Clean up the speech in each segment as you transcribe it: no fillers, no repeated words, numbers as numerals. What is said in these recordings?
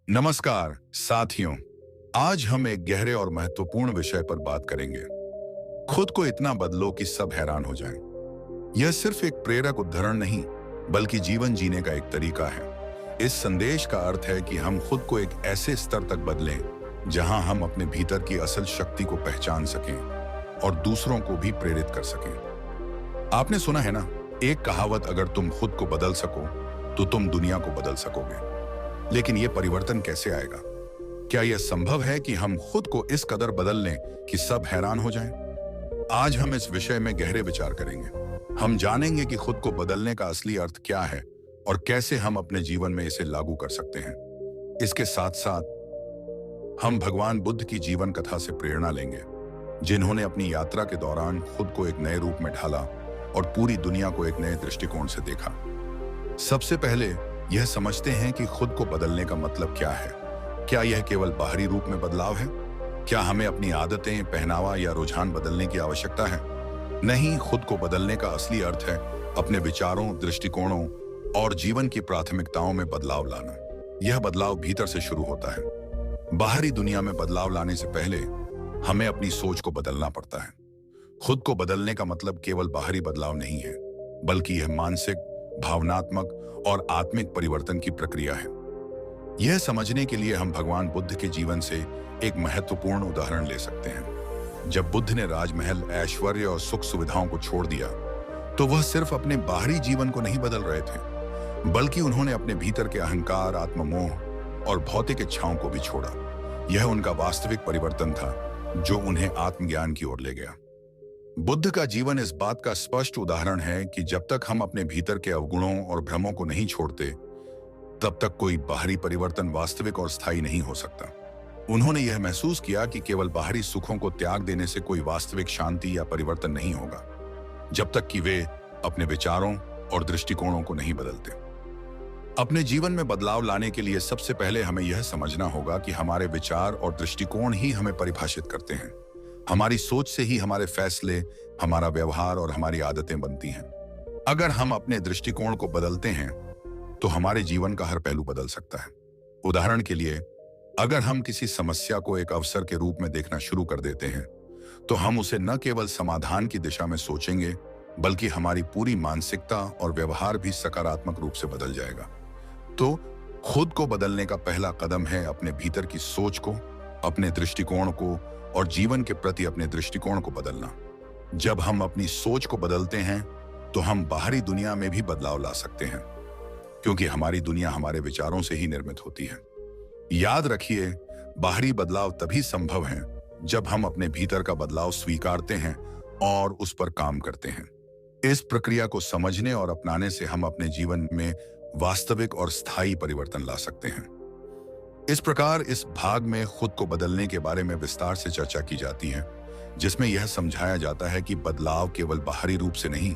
नमस्कार साथियों। आज हम एक गहरे और महत्वपूर्ण विषय पर बात करेंगे। खुद को इतना बदलो कि सब हैरान हो जाएं। यह सिर्फ एक प्रेरक उदाहरण नहीं, बल्कि जीवन जीने का एक तरीका है। इस संदेश का अर्थ है कि हम खुद को एक ऐसे स्तर तक बदलें जहां हम अपने भीतर की असल शक्ति को पहचान सकें और दूसरों को भी प्रेरित कर सकें। आपने सुना है ना, एक कहावत, अगर तुम खुद को बदल सको तो तुम दुनिया को बदल सकोगे। लेकिन यह परिवर्तन कैसे आएगा? क्या यह संभव है कि हम खुद को इस कदर बदल लें कि सब हैरान हो जाएं? आज हम इस विषय में गहरे विचार करेंगे। हम जानेंगे कि खुद को बदलने का असली अर्थ क्या है और कैसे हम अपने जीवन में इसे लागू कर सकते हैं। इसके साथ साथ हम भगवान बुद्ध की जीवन कथा से प्रेरणा लेंगे, जिन्होंने अपनी यात्रा के दौरान खुद को एक नए रूप में ढाला और पूरी दुनिया को एक नए दृष्टिकोण से देखा। सबसे पहले यह समझते हैं कि खुद को बदलने का मतलब क्या है। क्या यह केवल बाहरी रूप में बदलाव है? क्या हमें अपनी आदतें, पहनावा या रुझान बदलने की आवश्यकता है? नहीं, खुद को बदलने का असली अर्थ है अपने विचारों, दृष्टिकोणों और जीवन की प्राथमिकताओं में बदलाव लाना। यह बदलाव भीतर से शुरू होता है। बाहरी दुनिया में बदलाव लाने से पहले हमें अपनी सोच को बदलना पड़ता है। खुद को बदलने का मतलब केवल बाहरी बदलाव नहीं है, बल्कि यह मानसिक, भावनात्मक और आत्मिक परिवर्तन की प्रक्रिया है। यह समझने के लिए हम भगवान बुद्ध के जीवन से एक महत्वपूर्ण उदाहरण ले सकते हैं। जब बुद्ध ने राजमहल, ऐश्वर्य और सुख सुविधाओं को छोड़ दिया, तो वह सिर्फ अपने बाहरी जीवन को नहीं बदल रहे थे, बल्कि उन्होंने अपने भीतर के अहंकार, आत्ममोह और भौतिक इच्छाओं को भी छोड़ा। यह उनका वास्तविक परिवर्तन था, जो उन्हें आत्मज्ञान की ओर ले गया। बुद्ध का जीवन इस बात का स्पष्ट उदाहरण है कि जब तक हम अपने भीतर के अवगुणों और भ्रमों को नहीं छोड़ते, तब तक कोई बाहरी परिवर्तन वास्तविक और स्थायी नहीं हो सकता। उन्होंने यह महसूस किया कि केवल बाहरी सुखों को त्याग देने से कोई वास्तविक शांति या परिवर्तन नहीं होगा, जब तक कि वे अपने विचारों और दृष्टिकोणों को नहीं बदलते। अपने जीवन में बदलाव लाने के लिए सबसे पहले हमें यह समझना होगा कि हमारे विचार और दृष्टिकोण ही हमें परिभाषित करते हैं। हमारी सोच से ही हमारे फैसले, हमारा व्यवहार और हमारी आदतें बनती हैं। अगर हम अपने दृष्टिकोण को बदलते हैं, तो हमारे जीवन का हर पहलू बदल सकता है। उदाहरण के लिए, अगर हम किसी समस्या को एक अवसर के रूप में देखना शुरू कर देते हैं, तो हम उसे न केवल समाधान की दिशा में सोचेंगे, बल्कि हमारी पूरी मानसिकता और व्यवहार भी सकारात्मक रूप से बदल जाएगा। तो खुद को बदलने का पहला कदम है अपने भीतर की सोच को, अपने दृष्टिकोण को और जीवन के प्रति अपने दृष्टिकोण को बदलना। जब हम अपनी सोच को बदलते हैं, तो हम बाहरी दुनिया में भी बदलाव ला सकते हैं, क्योंकि हमारी दुनिया हमारे विचारों से ही निर्मित होती है। याद रखिए, बाहरी बदलाव तभी संभव है जब हम अपने भीतर का बदलाव स्वीकारते हैं और उस पर काम करते हैं। इस प्रक्रिया को समझने और अपनाने से हम अपने जीवन में वास्तविक और स्थायी परिवर्तन ला सकते हैं। इस प्रकार इस भाग में खुद को बदलने के बारे में विस्तार से चर्चा की जाती है, जिसमें यह समझाया जाता है कि बदलाव केवल बाहरी रूप से नहीं,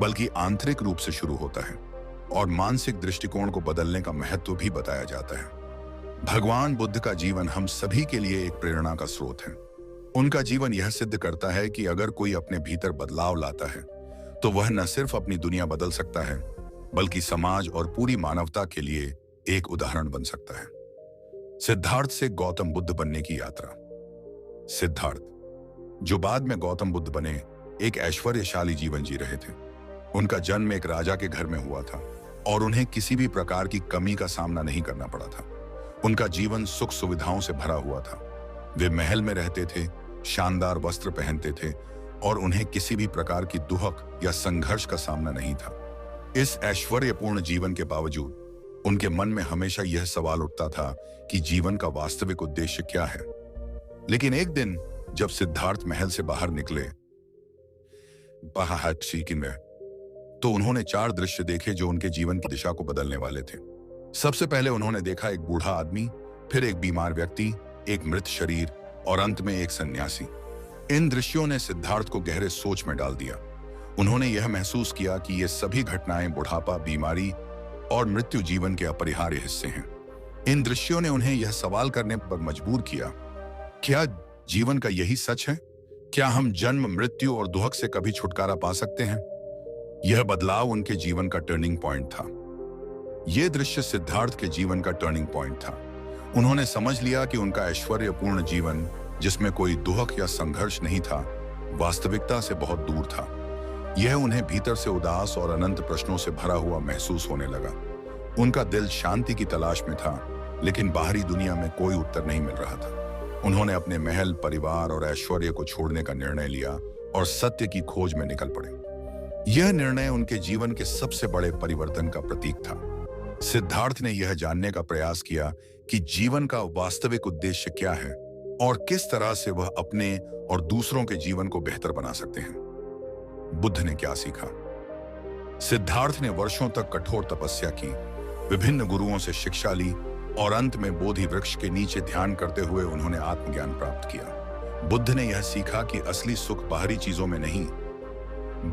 बल्कि आंतरिक रूप से शुरू होता है और मानसिक दृष्टिकोण को बदलने का महत्व भी बताया जाता है। भगवान बुद्ध का जीवन हम सभी के लिए एक प्रेरणा का स्रोत है। उनका जीवन यह सिद्ध करता है कि अगर कोई अपने भीतर बदलाव लाता है, तो वह न सिर्फ अपनी दुनिया बदल सकता है, बल्कि समाज और पूरी मानवता के लिए एक उदाहरण बन सकता है। सिद्धार्थ से गौतम बुद्ध बनने की यात्रा। सिद्धार्थ, जो बाद में गौतम बुद्ध बने, एक ऐश्वर्यशाली जीवन जी रहे थे। उनका जन्म एक राजा के घर में हुआ था और उन्हें किसी भी प्रकार की कमी का सामना नहीं करना पड़ा था। उनका जीवन सुख सुविधाओं से भरा हुआ था। वे महल में रहते थे, शानदार वस्त्र पहनते थे और उन्हें किसी भी प्रकार की दुहक या संघर्ष का सामना नहीं था। इस ऐश्वर्यपूर्ण जीवन के बावजूद उनके मन में हमेशा यह सवाल उठता था कि जीवन का वास्तविक उद्देश्य क्या है। लेकिन एक दिन जब सिद्धार्थ महल से बाहर निकले, तो उन्होंने 4 दृश्य देखे जो उनके जीवन की दिशा को बदलने वाले थे। सबसे पहले उन्होंने देखा एक बूढ़ा आदमी, फिर एक बीमार व्यक्ति, एक मृत शरीर और अंत में एक सन्यासी। इन दृश्यों ने सिद्धार्थ को गहरे सोच में डाल दिया। उन्होंने यह महसूस किया कि ये सभी घटनाएं बुढ़ापा, बीमारी और मृत्यु जीवन के अपरिहार्य हिस्से हैं। इन दृश्यों ने उन्हें यह सवाल करने पर मजबूर किया, क्या जीवन का यही सच है? क्या हम जन्म, मृत्यु और दुहक से कभी छुटकारा पा सकते हैं? यह बदलाव उनके जीवन का टर्निंग पॉइंट था। यह दृश्य सिद्धार्थ के जीवन का टर्निंग पॉइंट था। उन्होंने समझ लिया कि उनका ऐश्वर्यपूर्ण जीवन, जिसमें कोई दुहक या संघर्ष नहीं था, वास्तविकता से बहुत दूर था। यह उन्हें भीतर से उदास और अनंत प्रश्नों से भरा हुआ महसूस होने लगा। उनका दिल शांति की तलाश में था, लेकिन बाहरी दुनिया में कोई उत्तर नहीं मिल रहा था। उन्होंने अपने महल, परिवार और ऐश्वर्य को छोड़ने का निर्णय लिया और सत्य की खोज में निकल पड़े। यह निर्णय उनके जीवन के सबसे बड़े परिवर्तन का प्रतीक था। सिद्धार्थ ने यह जानने का प्रयास किया कि जीवन का वास्तविक उद्देश्य क्या है और किस तरह से वह अपने और दूसरों के जीवन को बेहतर बना सकते हैं। बुद्ध ने क्या सीखा? सिद्धार्थ ने वर्षों तक कठोर तपस्या की, विभिन्न गुरुओं से शिक्षा ली और अंत में बोधि वृक्ष के नीचे ध्यान करते हुए उन्होंने आत्मज्ञान प्राप्त किया। बुद्ध ने यह सीखा कि असली सुख बाहरी चीजों में नहीं,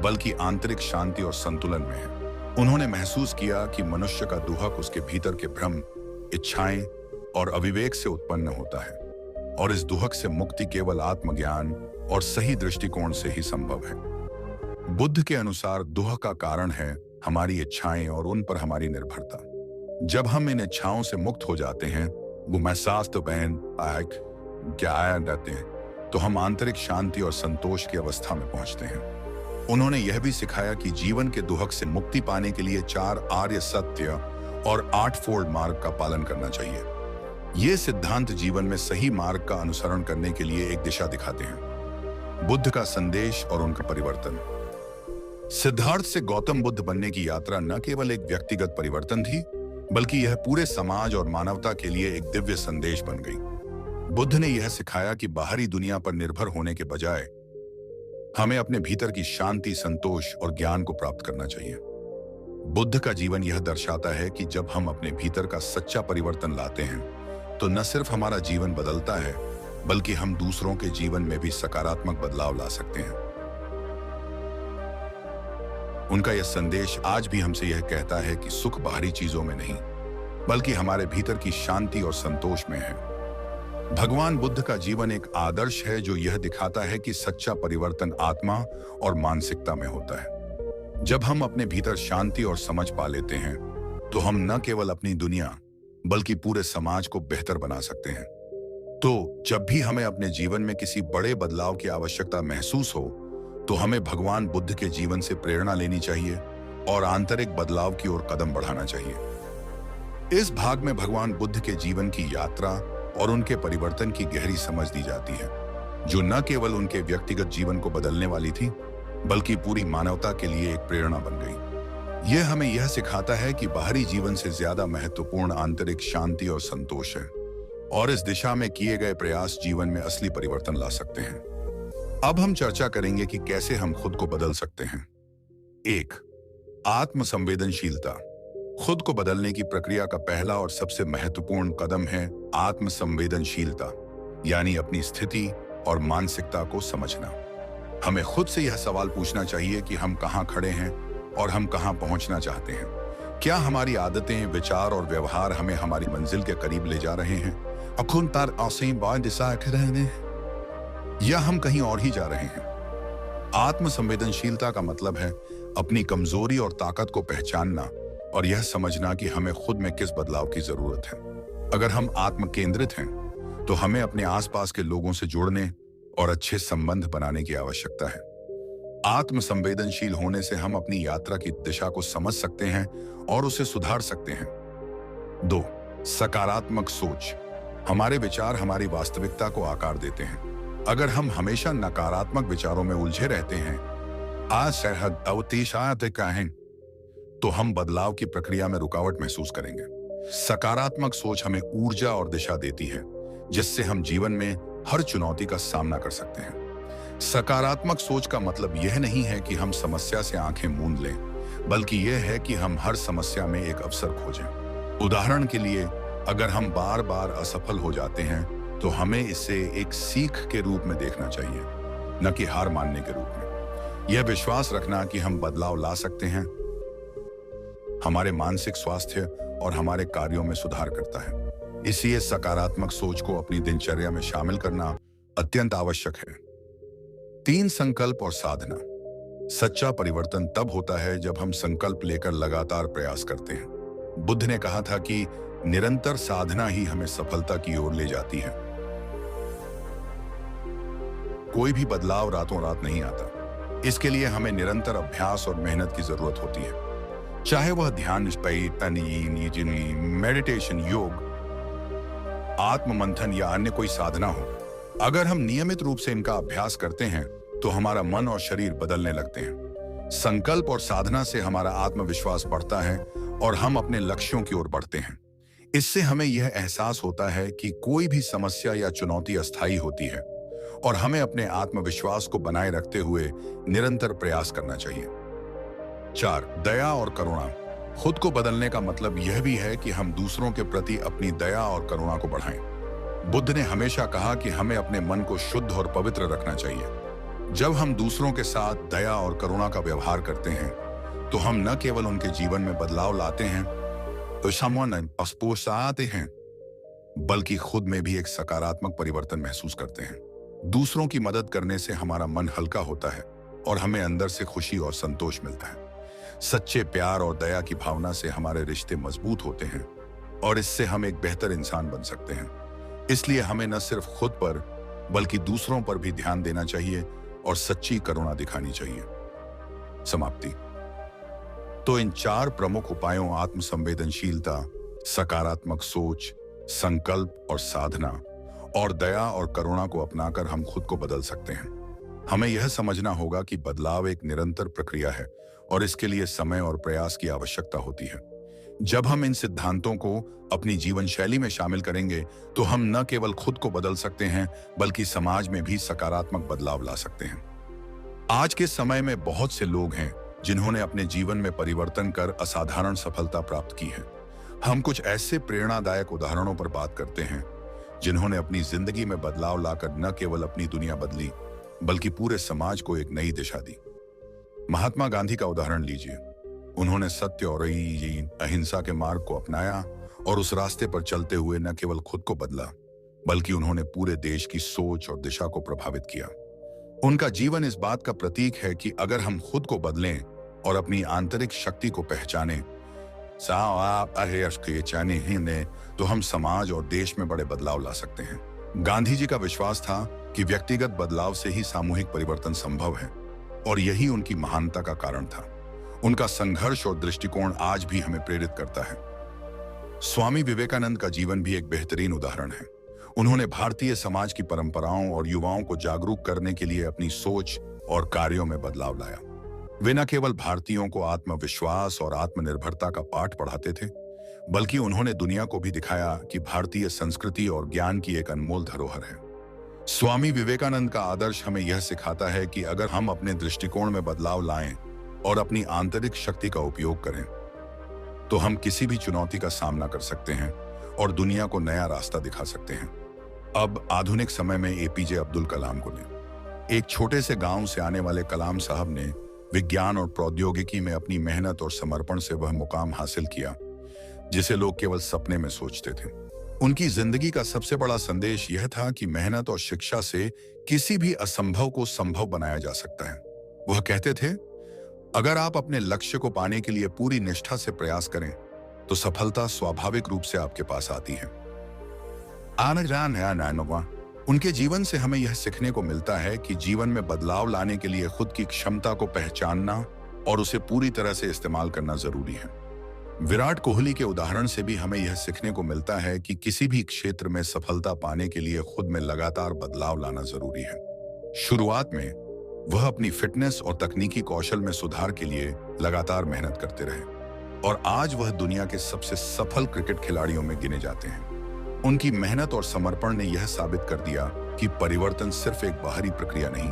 बल्कि आंतरिक शांति और संतुलन में है। उन्होंने महसूस किया कि मनुष्य का दुहक उसके भीतर के भ्रम, इच्छाएं और अविवेक से उत्पन्न होता है, और इस दुहक से मुक्ति केवल आत्मज्ञान और सही दृष्टिकोण से ही संभव है। बुद्ध के अनुसार दुह का कारण है हमारी इच्छाएं और उन पर हमारी निर्भरता। जब हम इन इच्छाओं से मुक्त हो जाते हैं, तो हम आंतरिक शांति और संतोष की अवस्था में पहुंचते हैं। उन्होंने यह भी सिखाया कि जीवन के दुहक से मुक्ति पाने के लिए 4 आर्य सत्य और 8 मार्ग का पालन करना चाहिए। ये सिद्धांत जीवन में सही मार्ग का अनुसरण करने के लिए एक दिशा दिखाते हैं। बुद्ध का संदेश और उनका परिवर्तन। सिद्धार्थ से गौतम बुद्ध बनने की यात्रा न केवल एक व्यक्तिगत परिवर्तन थी, बल्कि यह पूरे समाज और मानवता के लिए एक दिव्य संदेश बन गई। बुद्ध ने यह सिखाया कि बाहरी दुनिया पर निर्भर होने के बजाय हमें अपने भीतर की शांति, संतोष और ज्ञान को प्राप्त करना चाहिए। बुद्ध का जीवन यह दर्शाता है कि जब हम अपने भीतर का सच्चा परिवर्तन लाते हैं, तो न सिर्फ हमारा जीवन बदलता है, बल्कि हम दूसरों के जीवन में भी सकारात्मक बदलाव ला सकते हैं। उनका यह संदेश आज भी हमसे यह कहता है कि सुख बाहरी चीजों में नहीं, बल्कि हमारे भीतर की शांति और संतोष में है। भगवान बुद्ध का जीवन एक आदर्श है जो यह दिखाता है कि सच्चा परिवर्तन आत्मा और मानसिकता में होता है। जब हम अपने भीतर शांति और समझ पा लेते हैं, तो हम न केवल अपनी दुनिया, बल्कि पूरे समाज को बेहतर बना सकते हैं। तो जब भी हमें अपने जीवन में किसी बड़े बदलाव की आवश्यकता महसूस हो, तो हमें भगवान बुद्ध के जीवन से प्रेरणा लेनी चाहिए और आंतरिक बदलाव की ओर कदम बढ़ाना चाहिए। इस भाग में भगवान बुद्ध के जीवन की यात्रा और उनके परिवर्तन की गहरी समझ दी जाती है, जो न केवल उनके व्यक्तिगत जीवन को बदलने वाली थी, बल्कि पूरी मानवता के लिए एक प्रेरणा बन गई। यह हमें यह सिखाता है कि बाहरी जीवन से ज्यादा महत्वपूर्ण आंतरिक शांति और संतोष है, और इस दिशा में किए गए प्रयास जीवन में असली परिवर्तन ला सकते हैं। अब हम चर्चा करेंगे कि कैसे हम खुद को बदल सकते हैं। 1. आत्म संवेदनशीलता। खुद को बदलने की प्रक्रिया का पहला और सबसे महत्वपूर्ण कदम है आत्म संवेदनशीलता, यानी अपनी स्थिति और मानसिकता को समझना। हमें खुद से यह सवाल पूछना चाहिए कि हम कहां खड़े हैं और हम कहां पहुंचना चाहते हैं। क्या हमारी आदतें, विचार और व्यवहार हमें हमारी मंजिल के करीब ले जा रहे हैं, या हम कहीं और ही जा रहे हैं? आत्म संवेदनशीलता का मतलब है अपनी कमजोरी और ताकत को पहचानना और यह समझना कि हमें खुद में किस बदलाव की जरूरत है। अगर हम आत्म केंद्रित हैं, तो हमें अपने आसपास के लोगों से जुड़ने और अच्छे संबंध बनाने की आवश्यकता है। आत्म संवेदनशील होने से हम अपनी यात्रा की दिशा को समझ सकते हैं और उसे सुधार सकते हैं। 2. सकारात्मक सोच। हमारे विचार हमारी वास्तविकता को आकार देते हैं। अगर हम हमेशा नकारात्मक विचारों में उलझे रहते हैं, तो हम बदलाव की प्रक्रिया में रुकावट महसूस करेंगे। सकारात्मक सोच हमें ऊर्जा और दिशा देती है, जिससे हम जीवन में हर चुनौती का सामना कर सकते हैं। सकारात्मक सोच का मतलब यह नहीं है कि हम समस्या से आंखें मूंद लें, बल्कि यह है कि हम हर समस्या में एक अवसर खोजें। उदाहरण के लिए, अगर हम बार बार असफल हो जाते हैं, तो हमें इसे एक सीख के रूप में देखना चाहिए, न कि हार मानने के रूप में। यह विश्वास रखना कि हम बदलाव ला सकते हैं, हमारे मानसिक स्वास्थ्य और हमारे कार्यों में सुधार करता है। इसलिए सकारात्मक सोच को अपनी दिनचर्या में शामिल करना अत्यंत आवश्यक है। 3. संकल्प और साधना। सच्चा परिवर्तन तब होता है जब हम संकल्प लेकर लगातार प्रयास करते हैं। बुद्ध ने कहा था कि निरंतर साधना ही हमें सफलता की ओर ले जाती है। कोई भी बदलाव रातों रात नहीं आता। इसके लिए हमें निरंतर अभ्यास और मेहनत की जरूरत होती है, चाहे वह ध्यान, मेडिटेशन, योग, आत्म मंथन या अन्य कोई साधना हो। अगर हम नियमित रूप से इनका अभ्यास करते हैं तो हमारा मन और शरीर बदलने लगते हैं। संकल्प और साधना से हमारा आत्मविश्वास बढ़ता है और हम अपने लक्ष्यों की ओर बढ़ते हैं। इससे हमें यह एहसास होता है कि कोई भी समस्या या चुनौती अस्थायी होती है और हमें अपने आत्मविश्वास को बनाए रखते हुए निरंतर प्रयास करना चाहिए। 4. दया और करुणा। खुद को बदलने का मतलब यह भी है कि हम दूसरों के प्रति अपनी दया और करुणा को बढ़ाएं। बुद्ध ने हमेशा कहा कि हमें अपने मन को शुद्ध और पवित्र रखना चाहिए। जब हम दूसरों के साथ दया और करुणा का व्यवहार करते हैं तो हम न केवल उनके जीवन में बदलाव लाते हैं हैं, बल्कि खुद में भी एक सकारात्मक परिवर्तन महसूस करते हैं। दूसरों की मदद करने से हमारा मन हल्का होता है और हमें अंदर से खुशी और संतोष मिलता है। सच्चे प्यार और दया की भावना से हमारे रिश्ते मजबूत होते हैं और इससे हम एक बेहतर इंसान बन सकते हैं। इसलिए हमें न सिर्फ खुद पर बल्कि दूसरों पर भी ध्यान देना चाहिए और सच्ची करुणा दिखानी चाहिए। समाप्ति। तो इन 4 प्रमुख उपायों, आत्मसंवेदनशीलता, सकारात्मक सोच, संकल्प और साधना और दया और करुणा को अपनाकर हम खुद को बदल सकते हैं। हमें यह समझना होगा कि बदलाव एक निरंतर प्रक्रिया है और इसके लिए समय और प्रयास की आवश्यकता होती है। जब हम इन सिद्धांतों को अपनी जीवन शैली में शामिल करेंगे तो हम न केवल खुद को बदल सकते हैं बल्कि समाज में भी सकारात्मक बदलाव ला सकते हैं। आज के समय में बहुत से लोग हैं जिन्होंने अपने जीवन में परिवर्तन कर असाधारण सफलता प्राप्त की है। हम कुछ ऐसे प्रेरणादायक उदाहरणों पर बात करते हैं जिन्होंने अपनी जिंदगी में बदलाव लाकर न केवल अपनी दुनिया बदली बल्कि पूरे समाज को एक नई दिशा दी। महात्मा गांधी का उदाहरण लीजिए। उन्होंने सत्य और अहिंसा के मार्ग को अपनाया और उस रास्ते पर चलते हुए न केवल खुद को बदला बल्कि उन्होंने पूरे देश की सोच और दिशा को प्रभावित किया। उनका जीवन इस बात का प्रतीक है कि अगर हम खुद को बदलें और अपनी आंतरिक शक्ति को पहचानें तो हम समाज और देश में बड़े बदलाव ला सकते हैं। गांधी जी का विश्वास था कि व्यक्तिगत बदलाव से ही सामूहिक परिवर्तन संभव है और यही उनकी महानता का कारण था। उनका संघर्ष और दृष्टिकोण आज भी हमें प्रेरित करता है। स्वामी विवेकानंद का जीवन भी एक बेहतरीन उदाहरण है। उन्होंने भारतीय समाज की परंपराओं और युवाओं को जागरूक करने के लिए अपनी सोच और कार्यों में बदलाव लाया। वे न केवल भारतीयों को आत्मविश्वास और आत्मनिर्भरता का पाठ पढ़ाते थे बल्कि उन्होंने दुनिया को भी दिखाया कि भारतीय संस्कृति और ज्ञान की एक अनमोल धरोहर है। स्वामी विवेकानंद का आदर्श हमें यह सिखाता है कि अगर हम अपने दृष्टिकोण में बदलाव लाएं और अपनी आंतरिक शक्ति का उपयोग करें तो हम किसी भी चुनौती का सामना कर सकते हैं और दुनिया को नया रास्ता दिखा सकते हैं। अब आधुनिक समय में एपीजे अब्दुल कलाम को लें। एक छोटे से गांव से आने वाले कलाम साहब ने विज्ञान और प्रौद्योगिकी में अपनी मेहनत और समर्पण से वह मुकाम हासिल किया जिसे लोग केवल सपने में सोचते थे। उनकी जिंदगी का सबसे बड़ा संदेश यह था कि मेहनत और शिक्षा से किसी भी असंभव को संभव बनाया जा सकता है। वह कहते थे, अगर आप अपने लक्ष्य को पाने के लिए पूरी निष्ठा से प्रयास करें तो सफलता स्वाभाविक रूप से आपके पास आती है। उनके जीवन से हमें यह सीखने को मिलता है कि जीवन में बदलाव लाने के लिए खुद की क्षमता को पहचानना और उसे पूरी तरह से इस्तेमाल करना जरूरी है। विराट कोहली के उदाहरण से भी हमें यह सीखने को मिलता है कि किसी भी क्षेत्र में सफलता पाने के लिए खुद में लगातार बदलाव लाना जरूरी है। शुरुआत में वह अपनी फिटनेस और तकनीकी कौशल में सुधार के लिए लगातार मेहनत करते रहे और आज वह दुनिया के सबसे सफल क्रिकेट खिलाड़ियों में गिने जाते हैं। उनकी मेहनत और समर्पण ने यह साबित कर दिया कि परिवर्तन सिर्फ एक बाहरी प्रक्रिया नहीं,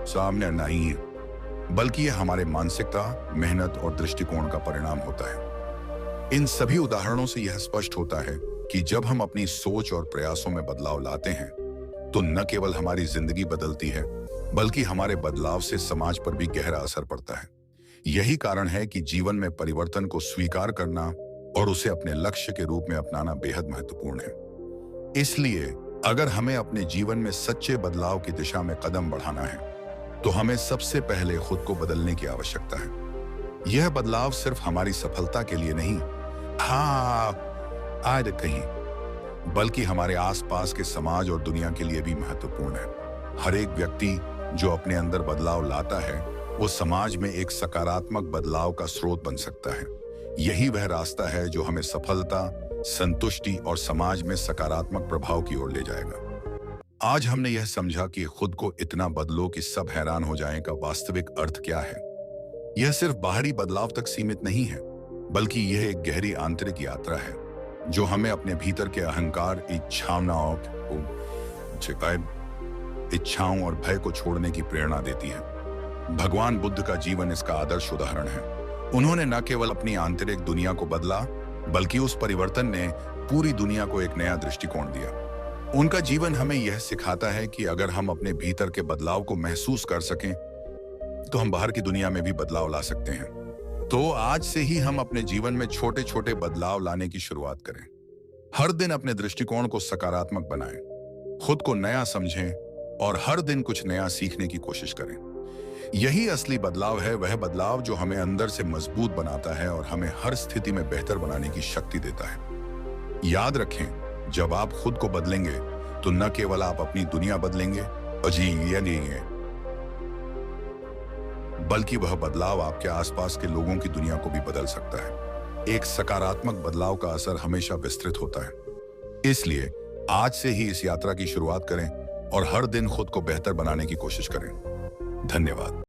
सामने नहीं है, बल्कि यह हमारे मानसिकता, मेहनत और दृष्टिकोण का परिणाम होता है। इन सभी उदाहरणों से यह स्पष्ट होता है कि जब हम अपनी सोच और प्रयासों में बदलाव लाते हैं तो न केवल हमारी जिंदगी बदलती है बल्कि हमारे बदलाव से समाज पर भी गहरा असर पड़ता है। यही कारण है कि जीवन में परिवर्तन को स्वीकार करना और उसे अपने लक्ष्य के रूप में अपनाना बेहद महत्वपूर्ण है। इसलिए अगर हमें अपने जीवन में सच्चे बदलाव की दिशा में कदम बढ़ाना है तो हमें सबसे पहले खुद को बदलने की आवश्यकता है। यह बदलाव सिर्फ हमारी सफलता के लिए नहीं, हाँ, आए कहीं, बल्कि हमारे आसपास के समाज और दुनिया के लिए भी महत्वपूर्ण है। हर एक व्यक्ति जो अपने अंदर बदलाव लाता है, वो समाज में एक सकारात्मक बदलाव का स्रोत बन सकता है। यही वह रास्ता है जो हमें सफलता, संतुष्टि और समाज में सकारात्मक प्रभाव की ओर ले जाएगा। आज हमने यह समझा कि खुद को इतना बदलो कि सब हैरान हो जाएं का वास्तविक अर्थ क्या है। यह सिर्फ बाहरी बदलाव तक सीमित नहीं है, बल्कि यह एक गहरी आंतरिक यात्रा है जो हमें अपने भीतर के अहंकार, इच्छाओं और भय को छोड़ने की प्रेरणा देती है। भगवान बुद्ध का जीवन इसका आदर्श उदाहरण है। उन्होंने न केवल अपनी आंतरिक दुनिया को बदला, बल्कि उस परिवर्तन ने पूरी दुनिया को एक नया दृष्टिकोण दिया। उनका जीवन हमें यह सिखाता है कि अगर हम अपने भीतर के बदलाव को महसूस कर सकें, तो हम बाहर की दुनिया में भी बदलाव ला सकते हैं। तो आज से ही हम अपने जीवन में छोटे छोटे बदलाव लाने की शुरुआत करें। हर दिन अपने दृष्टिकोण को सकारात्मक बनाएं, खुद को नया समझें और हर दिन कुछ नया सीखने की कोशिश करें। यही असली बदलाव है, वह बदलाव जो हमें अंदर से मजबूत बनाता है और हमें हर स्थिति में बेहतर बनाने की शक्ति देता है। याद रखें, जब आप खुद को बदलेंगे तो न केवल आप अपनी दुनिया बदलेंगे, बल्कि वह बदलाव आपके आसपास के लोगों की दुनिया को भी बदल सकता है। एक सकारात्मक बदलाव का असर हमेशा विस्तृत होता है। इसलिए आज से ही इस यात्रा की शुरुआत करें और हर दिन खुद को बेहतर बनाने की कोशिश करें। धन्यवाद।